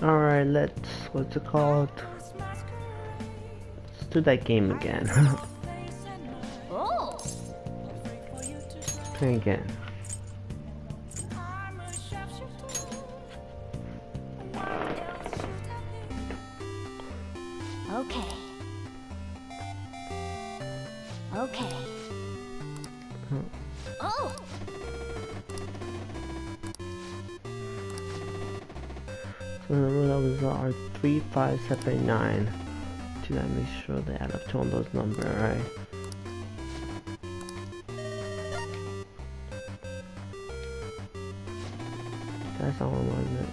Alright, what's it called? Let's do that game again. Oh. Play again. Okay. Okay. Oh. So the numbers are 3, 5, 7, 9. Do that, make sure they add up to all those numbers, right? That's all I wanted.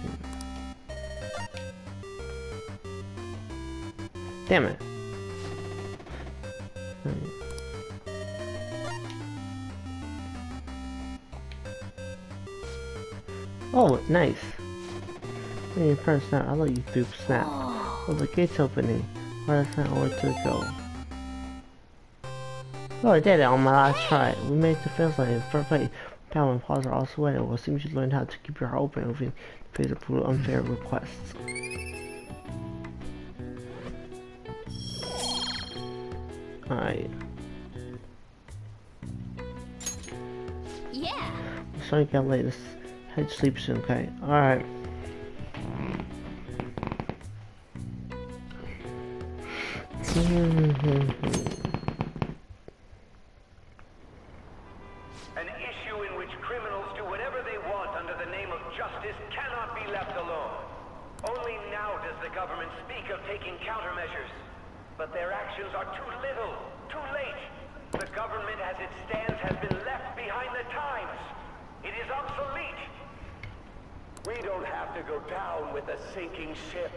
Damn it. Oh, nice. When you press that, I'll let you through snap. Oh, the gate's opening. Well, that's not where to go. Oh, I did it on my last try. We made the fence line. First play. Power and pause are also wet. Well, it seems you learned how to keep your heart open if you face a brutal unfair requests. Alright. Yeah. I'm starting to get late. Let's head to sleep soon, okay? Alright. An issue in which criminals do whatever they want under the name of justice cannot be left alone. Only now does the government speak of taking countermeasures. But their actions are too little, too late. The government as it stands has been left behind the times. It is obsolete. We don't have to go down with a sinking ship.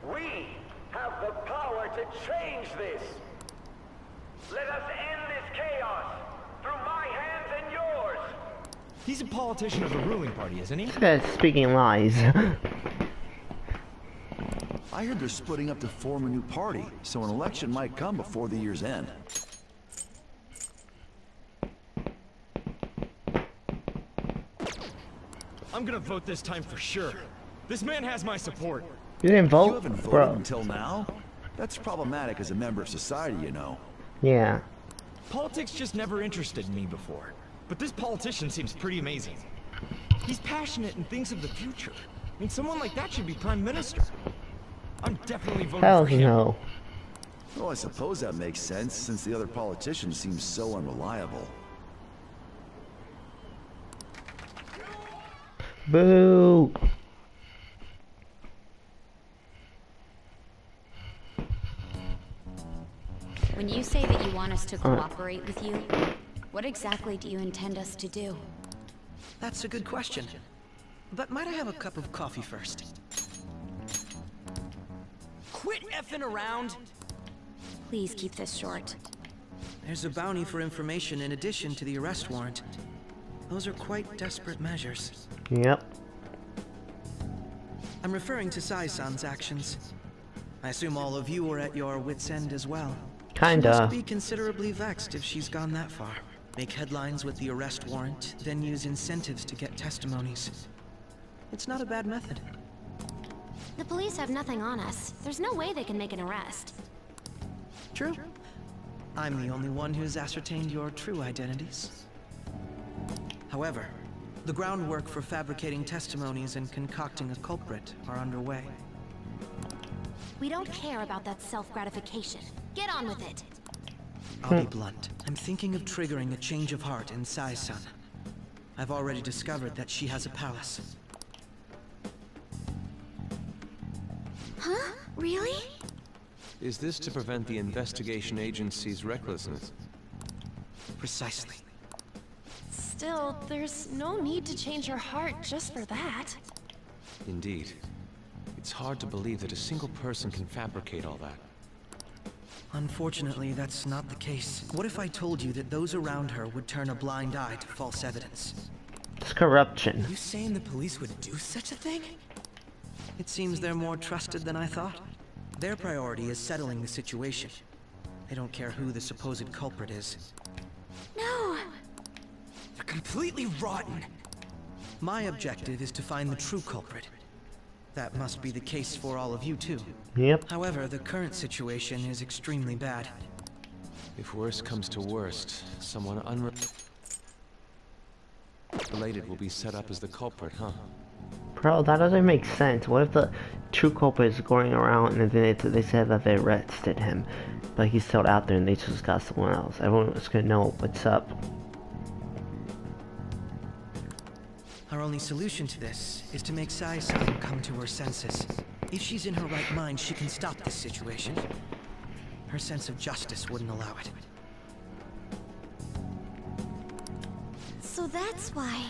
We have the power to change this. Let us end this chaos through my hands and yours. He's a politician of the ruling party, isn't he? This guy's speaking lies. I heard they're splitting up to form a new party, so an election might come before the year's end. I'm gonna vote this time for sure. This man has my support. You didn't vote? You haven't voted Bro. until now? That's problematic as a member of society, you know. Yeah. Politics just never interested me before. But this politician seems pretty amazing. He's passionate and thinks of the future. I mean, someone like that should be prime minister. I'm definitely voting Hell for him. no. Well, I suppose that makes sense, since the other politicians seem so unreliable. Boo! When you say that you want us to cooperate with you, what exactly do you intend us to do? That's a good question. But might I have a cup of coffee first? Quit effing around! Please keep this short. There's a bounty for information in addition to the arrest warrant. Those are quite desperate measures. Yep. I'm referring to Sai-san's actions. I assume all of you are at your wits' end as well. She Kinda. must be considerably vexed if she's gone that far. Make headlines with the arrest warrant, then use incentives to get testimonies. It's not a bad method. The police have nothing on us. There's no way they can make an arrest. True. I'm the only one who's ascertained your true identities. However, the groundwork for fabricating testimonies and concocting a culprit are underway. We don't care about that self-gratification. Get on with it. I'll be blunt. I'm thinking of triggering a change of heart in Sai-san. I've already discovered that she has a palace. Huh? Really? Is this to prevent the investigation agency's recklessness? Precisely. Still, there's no need to change her heart just for that. Indeed. It's hard to believe that a single person can fabricate all that. Unfortunately, that's not the case. What if I told you that those around her would turn a blind eye to false evidence? It's corruption. You saying the police would do such a thing? It seems they're more trusted than I thought. Their priority is settling the situation. They don't care who the supposed culprit is. No! They're completely rotten! My objective is to find the true culprit. That must be the case for all of you too. Yep. However, the current situation is extremely bad. If worst comes to worst, someone unrelated will be set up as the culprit, huh? Bro, that doesn't make sense. What if the true culprit is going around and then they said that they arrested him, but he's still out there and they just got someone else? Everyone's gonna know what's up. Our only solution to this is to make Sai-san come to her senses. If she's in her right mind, she can stop this situation. Her sense of justice wouldn't allow it. So that's why.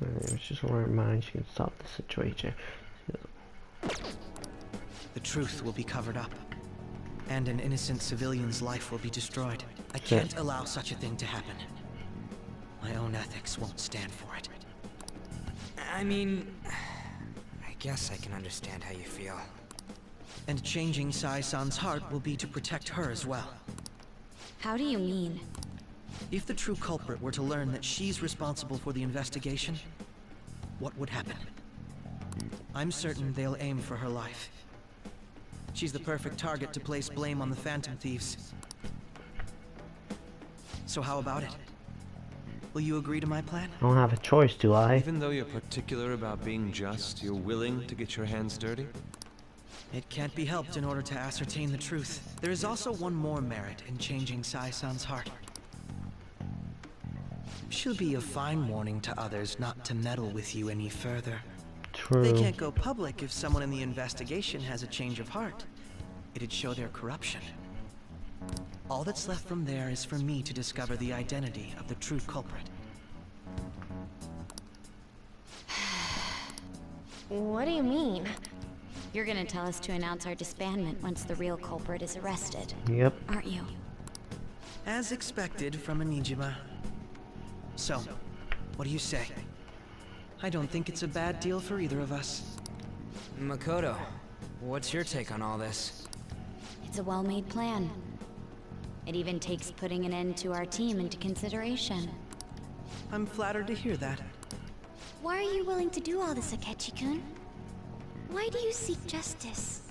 It's just in her mind she can stop the situation. The truth will be covered up, and an innocent civilian's life will be destroyed. I can't allow such a thing to happen. My own ethics won't stand for it. I mean, I guess I can understand how you feel. And changing Sai-san's heart will be to protect her as well. How do you mean? If the true culprit were to learn that she's responsible for the investigation, what would happen? I'm certain they'll aim for her life. She's the perfect target to place blame on the Phantom Thieves. So how about it? Will you agree to my plan? I don't have a choice, do I? Even though you're particular about being just, you're willing to get your hands dirty? It can't be helped in order to ascertain the truth. There is also one more merit in changing Sai-san's heart. She'll be a fine warning to others not to meddle with you any further. True. They can't go public if someone in the investigation has a change of heart. It'd show their corruption. All that's left from there is for me to discover the identity of the true culprit. What do you mean? You're gonna tell us to announce our disbandment once the real culprit is arrested, Yep. aren't you? As expected from a Nijima. So, what do you say? I don't think it's a bad deal for either of us. Makoto, what's your take on all this? It's a well-made plan. It even takes putting an end to our team into consideration. I'm flattered to hear that. Why are you willing to do all this, Akechi-kun? Why do you seek justice?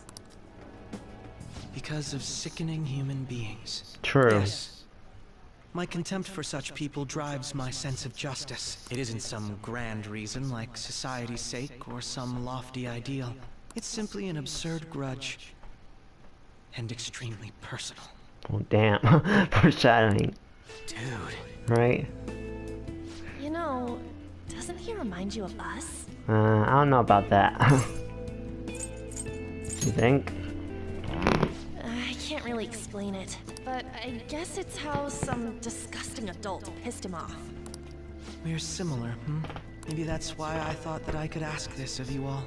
Because of sickening human beings. True. Yes. My contempt for such people drives my sense of justice. It isn't some grand reason like society's sake or some lofty ideal. It's simply an absurd grudge. And extremely personal. Oh damn. Foreshadowing. Dude. Right? You know, doesn't he remind you of us? I don't know about that. You think? I can't really explain it, but I guess it's how some disgusting adult pissed him off. We're similar, hmm? Maybe that's why I thought that I could ask this of you all.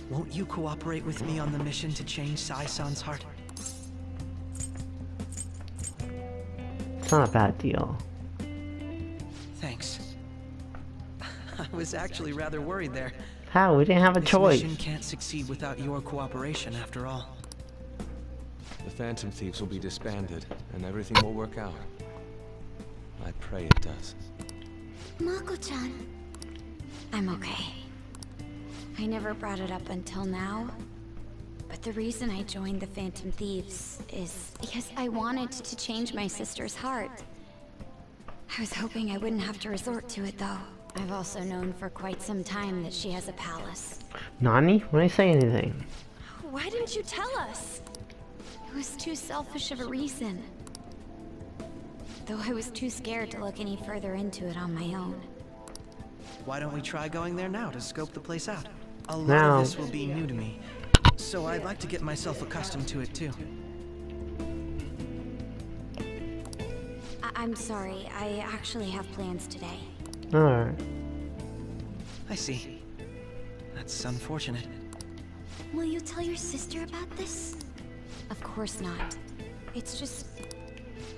Won't you cooperate with me on the mission to change Sai-san's heart? It's not a bad deal. Thanks. I was actually rather worried there. How? We didn't have a choice. This mission can't succeed without your cooperation, after all. The Phantom Thieves will be disbanded, and everything will work out. I pray it does. Mako-chan. I'm okay. I never brought it up until now, but the reason I joined the Phantom Thieves is because I wanted to change my sister's heart. I was hoping I wouldn't have to resort to it, though. I've also known for quite some time that she has a palace. Nani? When I say anything. Why didn't you tell us? It was too selfish of a reason. Though I was too scared to look any further into it on my own. Why don't we try going there now to scope the place out? A lot Now. of this will be new to me, so I'd like to get myself accustomed to it too. I'm sorry, I actually have plans today. Alright. I see. That's unfortunate. Will you tell your sister about this? Of course not. It's just...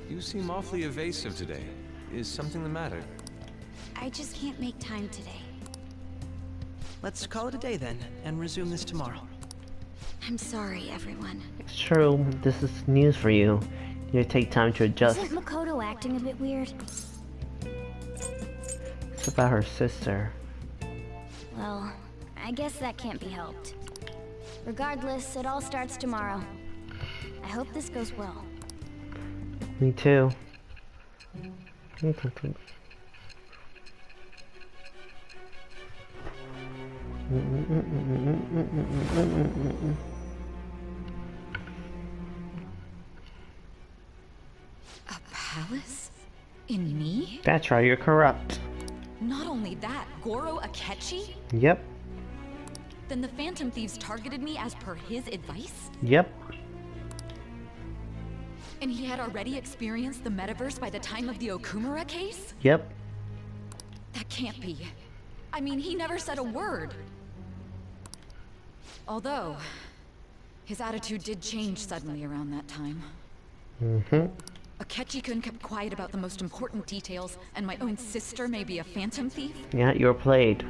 You seem awfully evasive today. Is something the matter? I just can't make time today. Let's call it a day then, and resume this tomorrow. I'm sorry, everyone. It's true. This is news for you. You take time to adjust. Isn't Makoto acting a bit weird? It's about her sister. Well, I guess that can't be helped. Regardless, it all starts tomorrow. I hope this goes well. Me too. A palace? In me? That's right, you're corrupt. Not only that, Goro Akechi? Yep. Then the Phantom Thieves targeted me as per his advice? Yep. And he had already experienced the metaverse by the time of the Okumura case? Yep. That can't be. I mean, he never said a word. Although, his attitude did change suddenly around that time. Akechi-kun kept quiet about the most important details, and my own sister may be a Phantom Thief? Yeah, you're played.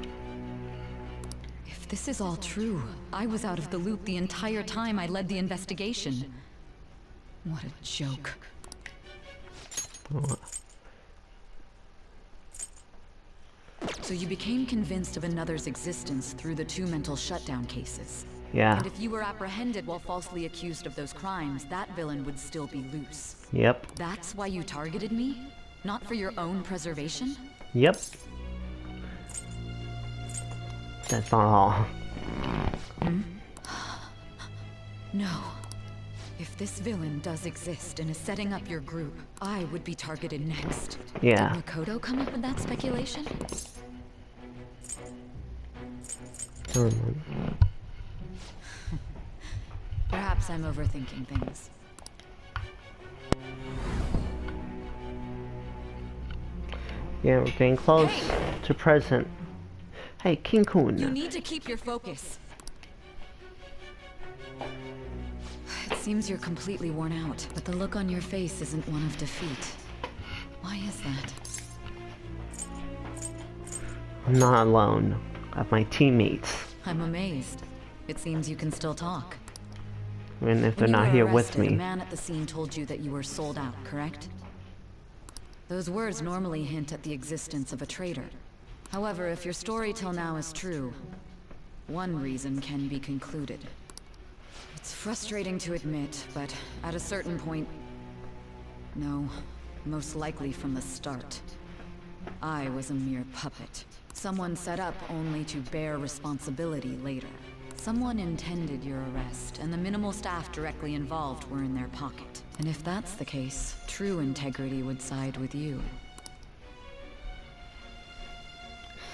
If this is all true, I was out of the loop the entire time I led the investigation. What a joke. So you became convinced of another's existence through the 2 mental shutdown cases. Yeah. And if you were apprehended while falsely accused of those crimes, that villain would still be loose. Yep. That's why you targeted me? Not for your own preservation? Yep. That's not all. Hmm? No. If this villain does exist and is setting up your group, I would be targeted next. Yeah. Did Makoto come up with that speculation? Perhaps I'm overthinking things. Yeah, we're getting close to present. Hey, King-kun. You need to keep your focus. It seems you're completely worn out, but the look on your face isn't one of defeat. Why is that? I'm not alone. I have my teammates. I'm amazed. It seems you can still talk. And if they're not here with me. The man at the scene told you that you were sold out, correct? Those words normally hint at the existence of a traitor. However, if your story till now is true, one reason can be concluded. It's frustrating to admit, but at a certain point... No, most likely from the start. I was a mere puppet. Someone set up only to bear responsibility later. Someone intended your arrest, and the minimal staff directly involved were in their pocket. And if that's the case, true integrity would side with you.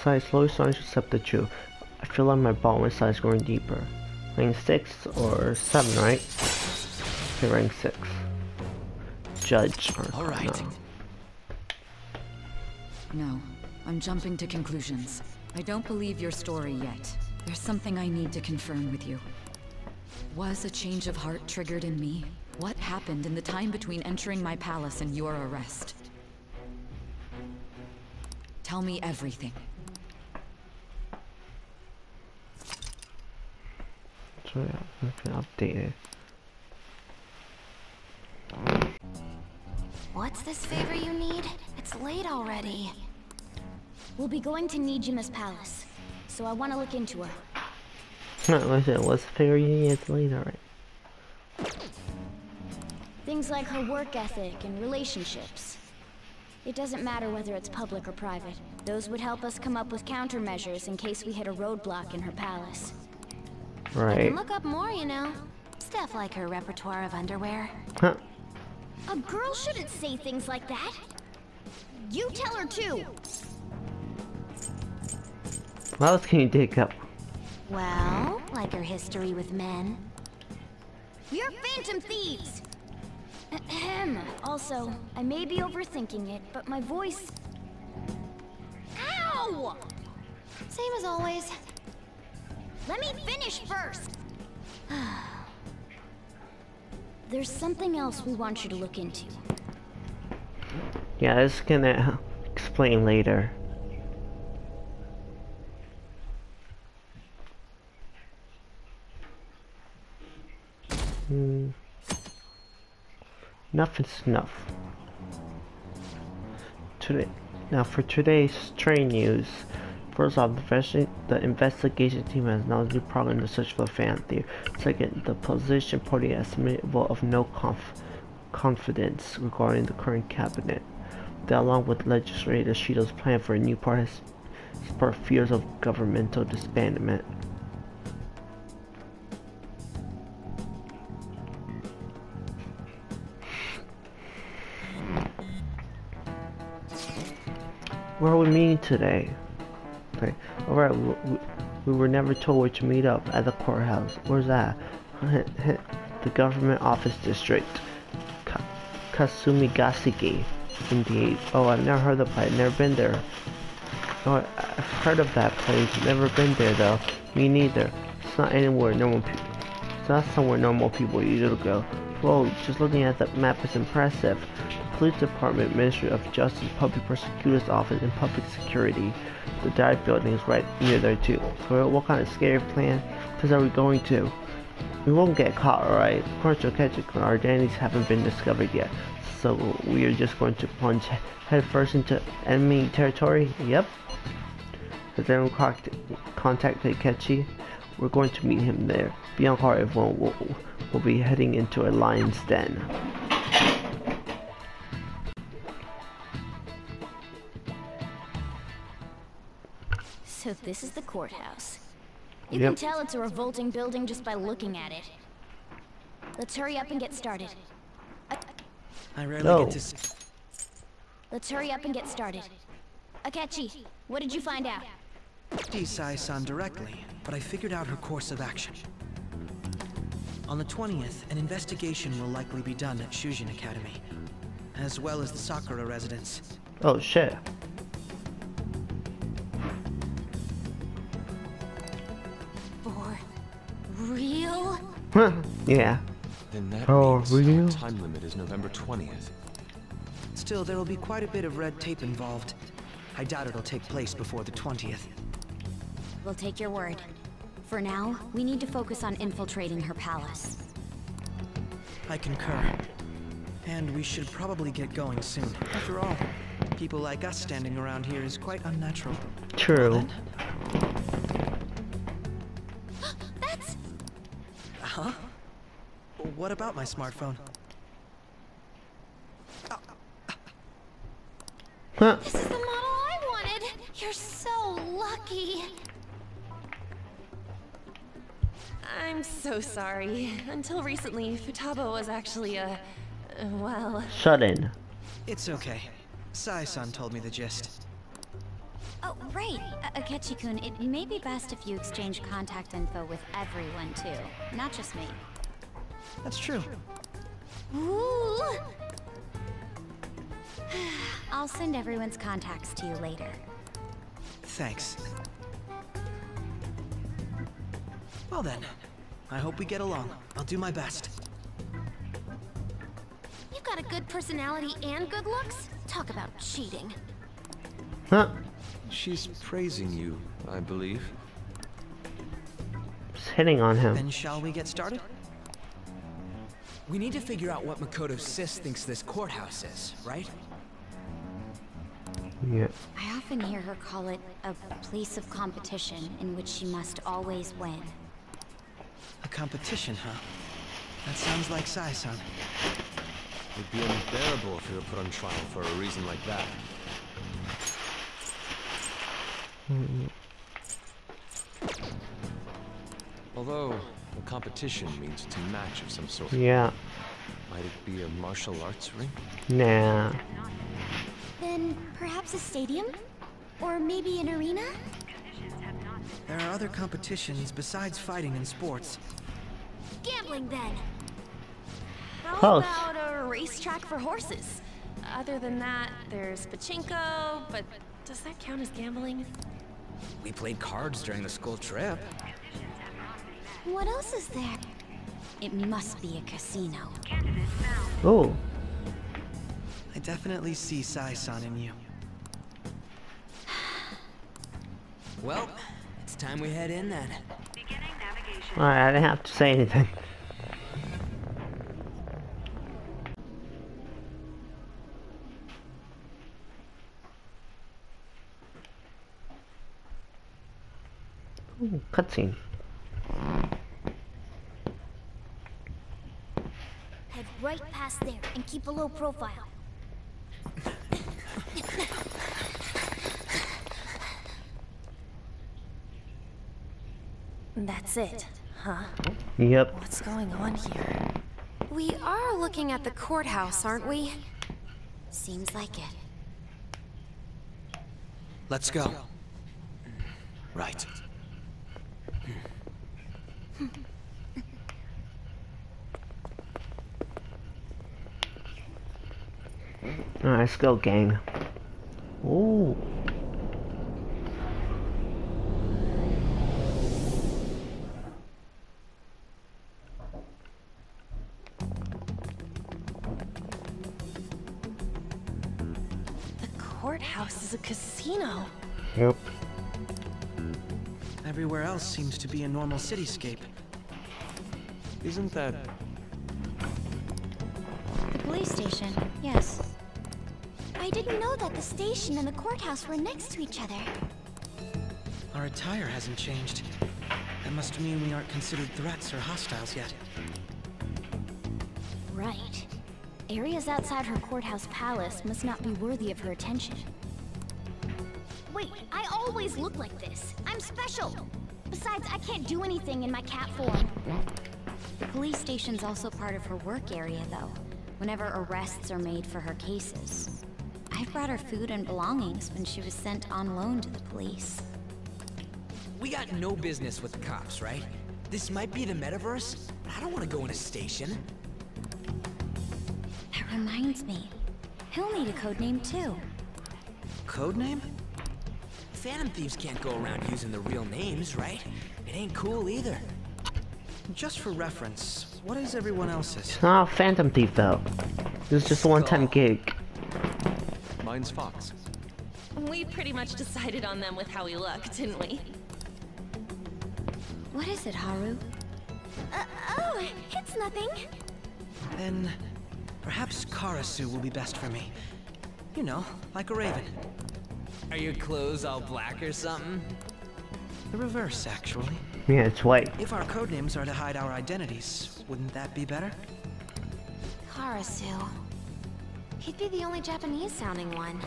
Size low, size substitute. I feel like my ball size growing deeper. Rank 6 or 7, right? Okay, rank 6. Judge. All right. No, I'm jumping to conclusions. I don't believe your story yet. There's something I need to confirm with you. Was a change of heart triggered in me? What happened in the time between entering my palace and your arrest? Tell me everything. So yeah, I can update it. What's this favor you need? It's late already. We'll be going to Nijima's palace, so I want to look into her. What's the favor you need? It's late already. Things like her work ethic and relationships. It doesn't matter whether it's public or private. Those would help us come up with countermeasures in case we hit a roadblock in her palace. Right. I can look up more, you know. Stuff like her repertoire of underwear. Huh. A girl shouldn't say things like that. You tell her too. What else can you dig up? Well, like her history with men. You're Phantom Thieves! Ahem. Also, I may be overthinking it, but my voice... Ow! Same as always. Let me finish first! There's something else we want you to look into. Yeah, it's gonna explain later. Enough is enough. Today, now for today's train news, First off, the investigation team has now new program to search for the Phantom Thief. Second, the opposition party has submitted a vote of no confidence regarding the current cabinet. That, along with legislator Shido's plan for a new party, has sparked fears of governmental disbandment. Where are we meeting today? Okay. Alright, we were never told where to meet up. At the courthouse. Where's that? The government office district. Kasumigaseki. Indeed. Oh, I've never heard of the place. Never been there. Oh, I've heard of that place. Never been there though. Me neither. It's not anywhere normal people. It's not somewhere normal people usually go. Whoa, just looking at the map is impressive. The Police Department, Ministry of Justice, Public Prosecutor's Office, and Public Security. The dive building is right near there too. So what kind of scary place are we going to? We won't get caught, alright? Of course, Akechi, our identities haven't been discovered yet. So we are just going to plunge headfirst into enemy territory? Yep. Has anyone contacted Akechi? We're going to meet him there. Be on guard, everyone. We'll be heading into a lion's den. So this is the courthouse. You can tell it's a revolting building just by looking at it. Let's hurry up and get started. I rarely get to see. Let's hurry up and get started. Akechi, what did you find out? See Sai-san directly, but I figured out her course of action. On the 20th, an investigation will likely be done at Shujin Academy, as well as the Sakura residence. Oh shit. For real? Yeah. Then that means real? The time limit is November 20th. Still, there will be quite a bit of red tape involved. I doubt it'll take place before the 20th. We'll take your word. For now, we need to focus on infiltrating her palace. I concur. And we should probably get going soon. After all, people like us standing around here is quite unnatural. True. That's... Huh? What about my smartphone? Huh. This is the model I wanted! You're so lucky! I'm so sorry. Until recently, Futaba was actually well... Shut in. It's okay. Sai-san told me the gist. Oh, right. Akechi-kun, it may be best if you exchange contact info with everyone, too. Not just me. That's true. Ooh! I'll send everyone's contacts to you later. Thanks. Well then, I hope we get along. I'll do my best. You've got a good personality and good looks? Talk about cheating. Huh. She's praising you, I believe. Just hitting on him. Then shall we get started? We need to figure out what Makoto Sis thinks this courthouse is, right? Yeah. I often hear her call it a place of competition in which she must always win. A competition, huh? That sounds like Sai-san. It'd be unbearable if we were put on trial for a reason like that. Although, a competition means it's a match of some sort. Yeah. Might it be a martial arts ring? Nah. Then perhaps a stadium? Or maybe an arena? There are other competitions besides fighting and sports. Gambling, then! How Close. about a racetrack for horses? Other than that, there's pachinko, but does that count as gambling? We played cards during the school trip. What else is there? It must be a casino. Oh. I definitely see Sai-san in you. Well, it's time we head in then. Alright, I didn't have to say anything. Ooh, cutscene. Head right past there and keep a low profile. That's it, huh? Yep. What's going on here? We are looking at the courthouse, aren't we? Seems like it. Let's go. Right. Alright, let's go, gang. Ooh. The courthouse is a casino. Yep. Everywhere else seems to be a normal cityscape. Isn't that... The police station, yes. I didn't know that the station and the courthouse were next to each other. Our attire hasn't changed. That must mean we aren't considered threats or hostiles yet. Right. Areas outside her courthouse palace must not be worthy of her attention. Wait, I always look like this. I'm special. Besides, I can't do anything in my cat form. The police station's also part of her work area, though, whenever arrests are made for her cases. I brought her food and belongings when she was sent on loan to the police. We got no business with the cops, right? This might be the metaverse, but I don't want to go in a station. That reminds me. He'll need a code name, too. Codename? Phantom thieves can't go around using their real names, right? It ain't cool either. Just for reference, what is everyone else's? It's not a Phantom Thief, though. This is just a one-time gig. Mine's Fox. We pretty much decided on them with how we look, didn't we? What is it, Haru? Oh, it's nothing. Then, perhaps Karasu will be best for me. You know, like a raven. Are your clothes all black or something? The reverse, actually. Yeah, it's white. If our codenames are to hide our identities, wouldn't that be better? Karasu. He'd be the only Japanese-sounding one.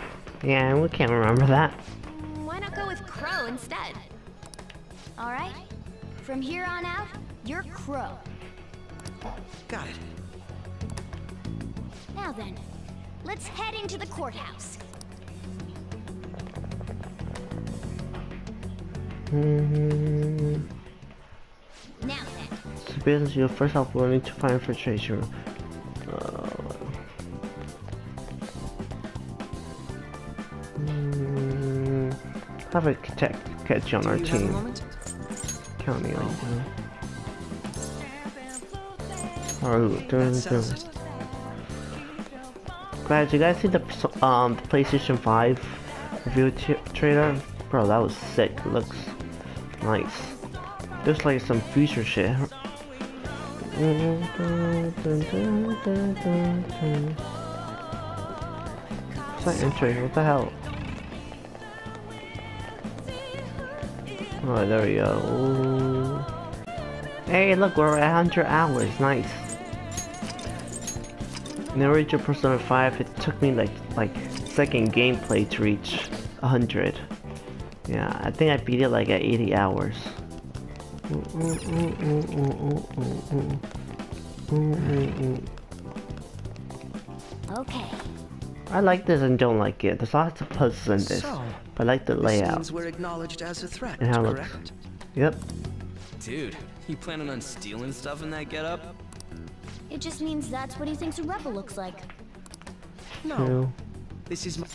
Yeah, we can't remember that. Why not go with Crow instead? All right. From here on out, you're Crow. Got it. Now then, let's head into the courthouse. Now then. So business, your first help will need to find for treasure. Have a catch on our team. County on. Haru, Guys, you guys see the PlayStation 5 review trailer? Bro, that was sick. It looks nice. There's like some future shit. It's not entering. What the hell? Oh, there we go. Ooh. Hey, look, we're at 100 hours. Nice. In the original Persona 5, it took me like second gameplay to reach 100. Yeah, I think I beat it like at 80 hours. Okay. I like this and don't like it. There's lots of puzzles in this, but I like the layout. Means we're acknowledged as a threat, and how it correct? looks. Yep. Dude, you planning on stealing stuff in that getup? It just means that's what he thinks a rebel looks like. No. True. This is my...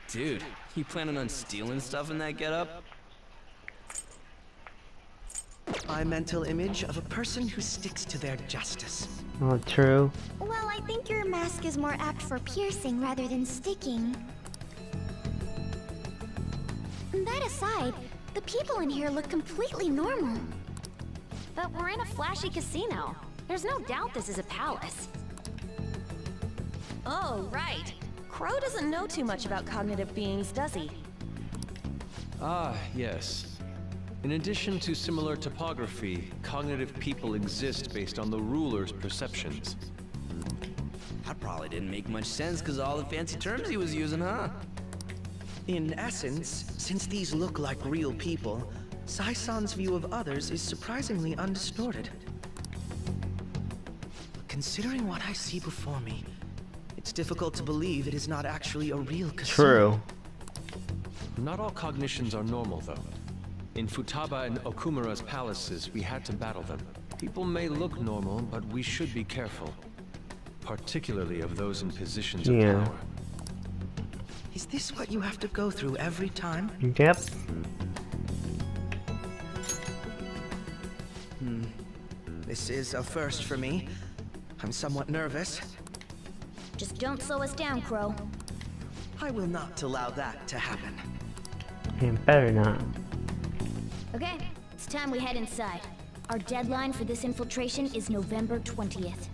Dude, you planning on stealing stuff in that getup? My mental image of a person who sticks to their justice. Oh, true. Well, I think your mask is more apt for piercing rather than sticking. That aside, the people in here look completely normal. But we're in a flashy casino. There's no doubt this is a palace. Oh, right. Crow doesn't know too much about cognitive beings, does he? Ah, yes. In addition to similar topography, cognitive people exist based on the ruler's perceptions. That probably didn't make much sense because all the fancy terms he was using, huh? In essence, since these look like real people, Sai-san's view of others is surprisingly undistorted. Considering what I see before me, it's difficult to believe it is not actually a real casino. True. Not all cognitions are normal, though. In Futaba and Okumura's palaces, we had to battle them. People may look normal, but we should be careful. Particularly of those in positions of power. Is this what you have to go through every time? Yep. This is a first for me. I'm somewhat nervous. Just don't slow us down, Crow. I will not allow that to happen. You better not. Okay, it's time we head inside. Our deadline for this infiltration is November 20th.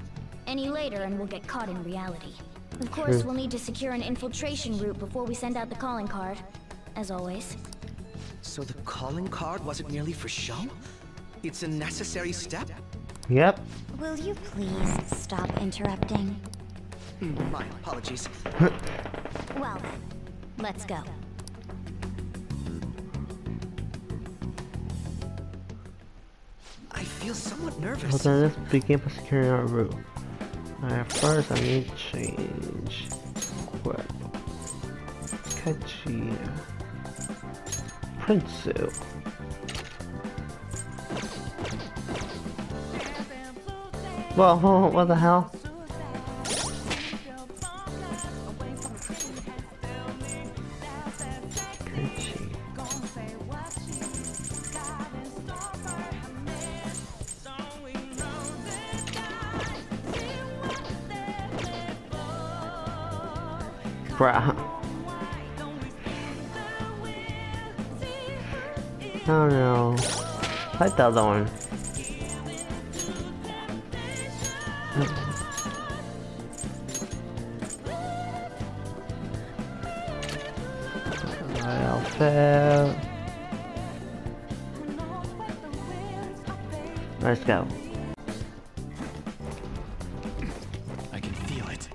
Any later and we'll get caught in reality. Of course, we'll need to secure an infiltration route before we send out the calling card. As always. So the calling card wasn't merely for show? It's a necessary step? Yep. Will you please stop interrupting? My apologies. Well then, let's go. I feel somewhat nervous. Well then, let's begin by securing our route. First, I need to change what? Akechi. Prinsu. Whoa, what the hell? Akechi. Bruh. I don't know. I like the other one. My outfit. Let's go. I can feel it.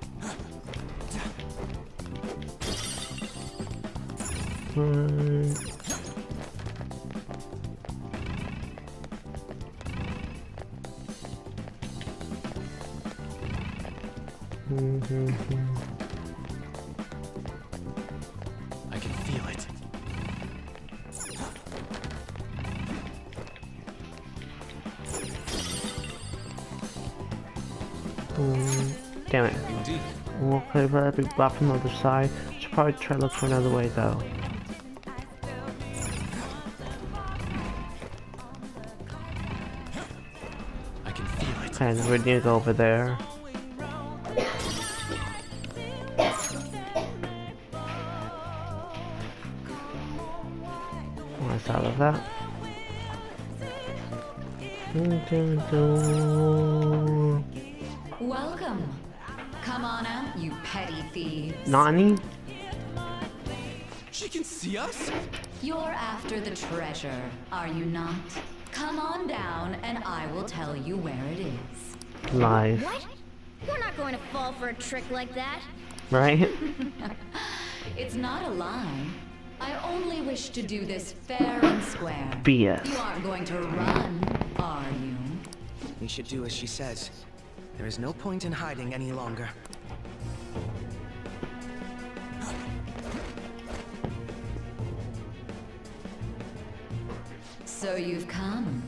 I can feel it. Damn it. Indeed. We'll play for that big block from the other side. Should probably try to look for another way though. I can feel it. And we need to go over there. What's out of that? Welcome. Come on out, you petty thieves. Nani? She can see us? You're after the treasure, are you not? Come on down and I will tell you where it is. Lies. What? We're not going to fall for a trick like that. Right? It's not a lie. I only wish to do this fair and square. BS. You aren't going to run, are you? We should do as she says. There is no point in hiding any longer. So you've come.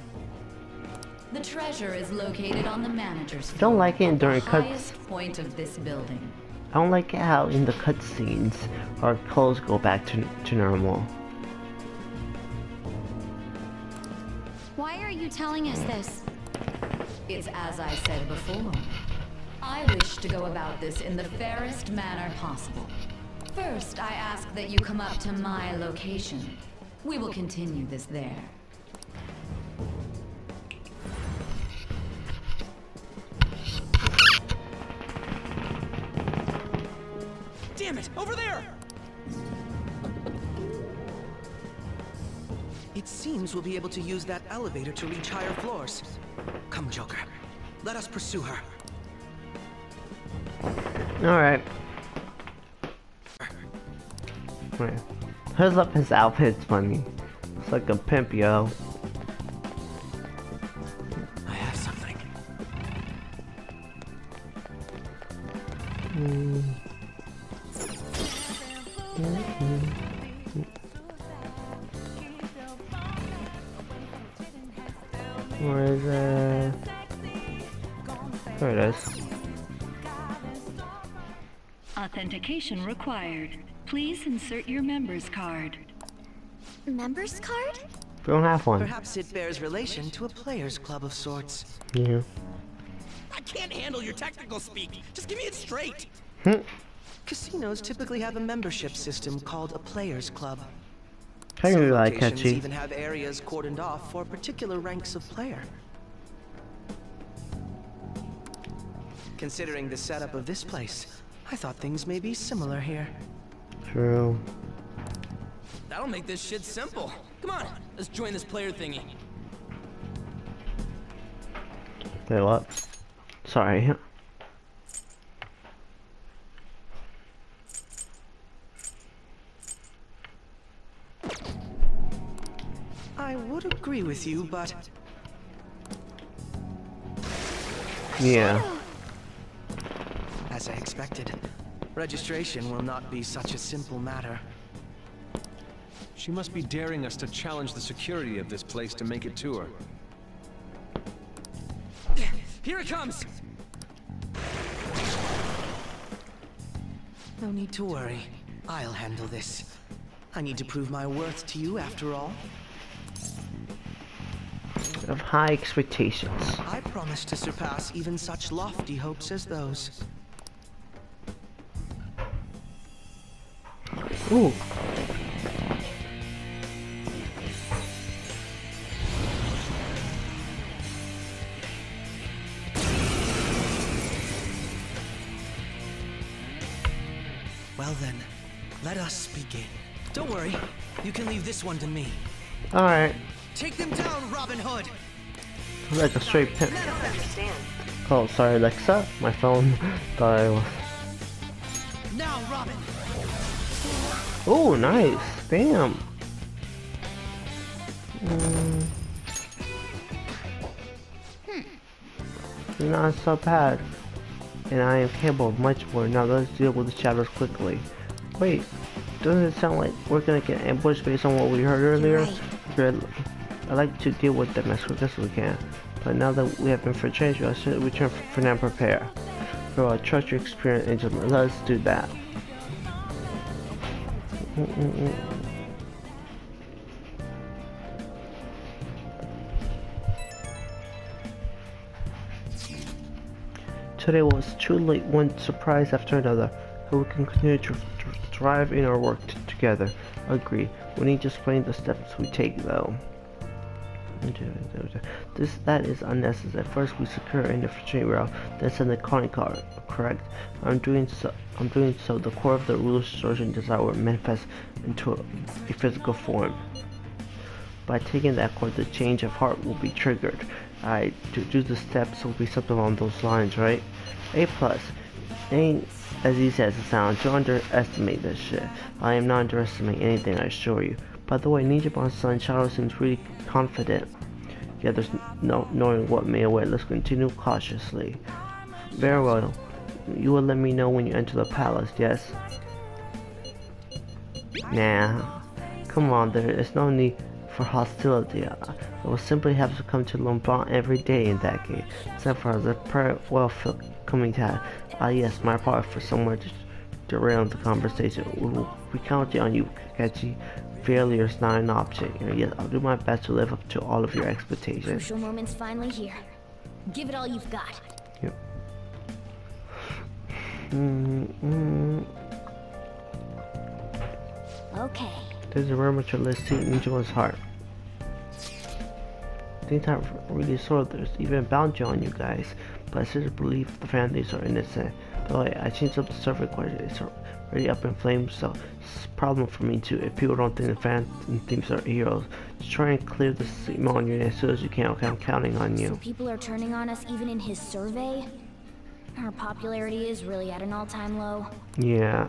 The treasure is located on the manager's floor. Don't like it during the cuts. highest point of this building. I don't like how in the cutscenes our clothes go back to normal. Why are you telling us this? It's as I said before. I wish to go about this in the fairest manner possible. First, I ask that you come up to my location. We will continue this there. Damn it! Over there! It seems we'll be able to use that elevator to reach higher floors. Come, Joker. Let us pursue her. Alright. Wait. His up his outfit's funny. It's like a pimp, yo. I have something. Where is it? There it is. Authentication required. Please insert your member's card. Member's card? We don't have one. Perhaps it bears relation to a players' club of sorts. Yeah. I can't handle your technical speak. Just give me it straight. Casinos typically have a membership system called a players' club. How do you like locations Akechi? even have areas cordoned off for particular ranks of player. Considering the setup of this place, I thought things may be similar here. True. That'll make this shit simple. Come on, let's join this player thingy. Wait, what? Sorry. I would agree with you, but... Yeah. As I expected, registration will not be such a simple matter. She must be daring us to challenge the security of this place to make it to her. Here it comes! No need to worry. I'll handle this. I need to prove my worth to you after all. Of high expectations. I promise to surpass even such lofty hopes as those. Ooh. Well then, let us begin. Don't worry, you can leave this one to me. Alright. Take them down, Robin Hood! Like a straight pimp. Oh, sorry, Alexa. My phone thought I was. Now, Robin! Oh, nice. Damn. Not so bad. And I am capable of much more. Now let's deal with the shadows quickly. Wait, doesn't it sound like we're gonna get ambushed based on what we heard earlier? Good. I like to deal with them as quick as we can. But now that we have been for change, I should return for now prepare. So I trust your experience, Angel. Let's do that. Today was truly one surprise after another, but we can continue to thrive in our work together. Agree. We need to explain the steps we take, though. That is unnecessary. First, we secure an infantry route, then send the calling card. Correct. I'm doing so. The core of the ruler's distortion desire will manifest into a physical form. By taking that core, the change of heart will be triggered. To do the steps will be something along those lines, right? A+. Ain't as easy as it sounds. Don't underestimate this shit. I am not underestimating anything, I assure you. By the way, Ninjamon's son Shadow seems really confident. Yeah, there's no knowing what may await. Let's continue cautiously. Very well. You will let me know when you enter the palace, yes? Nah. Come on, there is no need for hostility. I will simply have to come to Lombard every day in that case. Except for the prayer welcoming tag. Yes, my part for somewhere to derail the conversation. We counted on you, Akechi. Failure is not an option. Yes, I'll do my best to live up to all of your expectations. Crucial moment's finally here. Give it all you've got. Yep. Okay. There's a very much a list to Ninja's heart. Things have really sore. There's even a bounty on you guys, but I still believe the families are innocent. By the way, I changed up the server question. It's already up in flames, so it's a problem for me too. If people don't think the Phantom Thieves are heroes, just try and clear this email on you as soon as you can. Okay, I'm counting on you. So people are turning on us even in his survey? Our popularity is really at an all-time low. Yeah.